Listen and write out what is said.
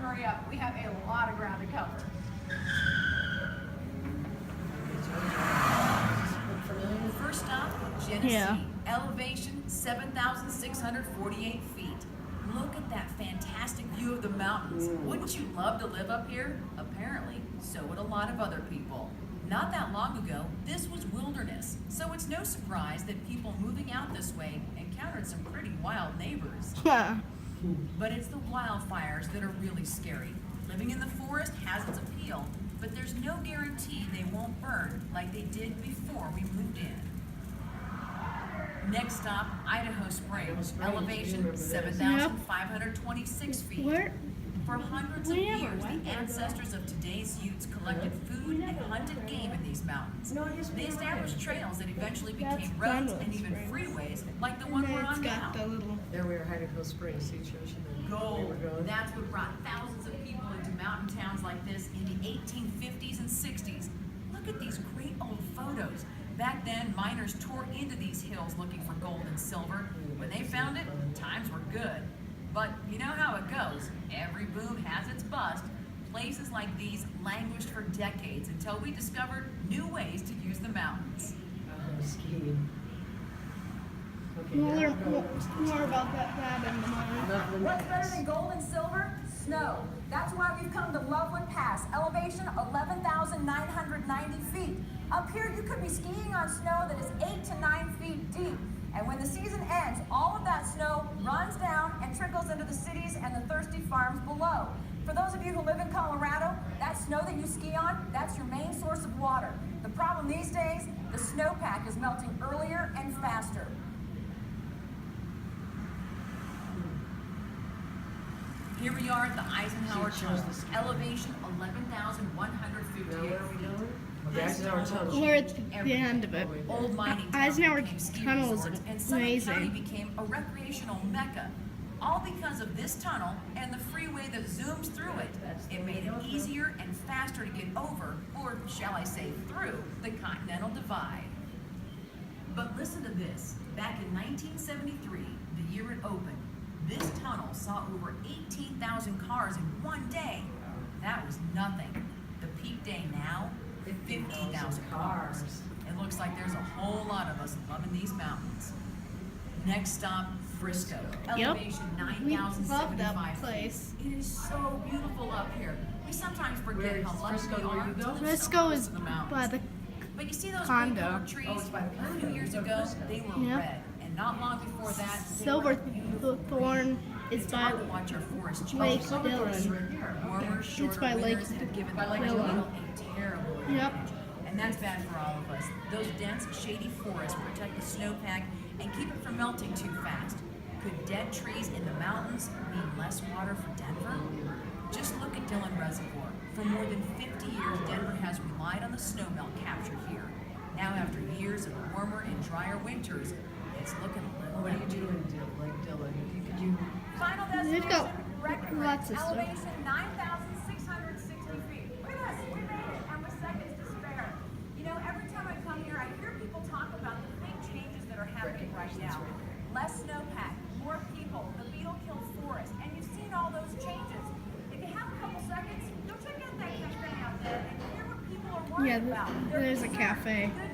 hurry up. We have a lot of ground to cover. First stop, Genesee. Yeah. Elevation 7,648 feet. Look at that fantastic view of the mountains. Wouldn't you love to live up here? Apparently, so would a lot of other people. Not that long ago, this was wilderness, so it's no surprise that people moving out this way encountered some pretty wild neighbors. But it's the wildfires that are really scary. Living in the forest has its appeal, but there's no guarantee they won't burn like they did before we moved in. Next stop, Idaho Springs, elevation 7,526 feet. For hundreds of years, the ancestors of today's Utes collected food and hunted game in these mountains. They established trails that eventually became roads and even freeways like the one we're on now. There we are, Idaho Springs. See, Trish, and then Gold. That's what brought thousands of people into mountain towns like this in the 1850s and 60s. Look at these great old photos. Back then, miners tore into these hills looking for gold and silver. When they found it, times were good. But you know how it goes. Every boom has its bust. Places like these languished for decades until we discovered new ways to use the mountains. skiing. Okay, More about that in the morning. What's better than gold and silver? Snow. That's why we've come to Lovewood Pass, elevation 11,990 feet. Up here, you could be skiing on snow that is 8 to 9 feet deep. And when the season ends, all of that snow runs down and trickles into the cities and the thirsty farms below. For those of you who live in Colorado, that snow that you ski on, that's your main source of water. The problem these days, the snowpack is melting earlier and faster. Here we are at the Eisenhower Tunnel, elevation 11,158 Now where are we feet. going? The Eisenhower Tunnel. We're at the end of it. Old mining Eisenhower towns became ski Tunnel is resorts, and Summit County amazing. became a recreational mecca. All because of this tunnel and the freeway that zooms through it. It made it easier and faster to get over, or shall I say through, the Continental Divide. But listen to this. Back in 1973, the year it opened, this tunnel saw over 18,000 cars in one day. That was nothing. The peak day now, 50,000 cars. It looks like there's a whole lot of us loving these mountains. Next stop, Frisco. Elevation We love 9,075 that feet. place. It is so beautiful up here. We sometimes forget how lucky Frisco, we where are you to go? live so Frisco close is to the mountains. by the But you see those condo. big oak trees? Oh, it's by the A few condo. years You go to ago, Frisco. they were Yep. red, and not long before that, they Silver were beautiful Thorn is It's by hard to watch our forest change. Lake Silverthorne is Dillon. right here. Warmer, shorter by Lake winters have given the Lake Dillon Dillon. a terrible Yep. advantage. And that's bad for all of us. Those dense, shady forests protect the snowpack and keep it from melting too fast. Could dead trees in the mountains mean less water for Denver? Just look at Dillon Reservoir. For more than 50 years, Denver has relied on the snowmelt captured here. Now, after years of warmer and drier winters, it's looking a little What are you empty. doing, Lake Dillon? Could you? Final They've destination, got Breckenridge, lots of stuff. elevation 9,660 feet. Look at this, we made it, and with seconds to spare. You know, every time I come here, I hear people talk about the big changes that are happening right now. Less snowpack, more people, the beetle-killed forest, and you've seen all those changes. If you have a couple seconds, go check out that cafe out there and hear what people are worried Yeah, about. They're there's a concerned. cafe. Good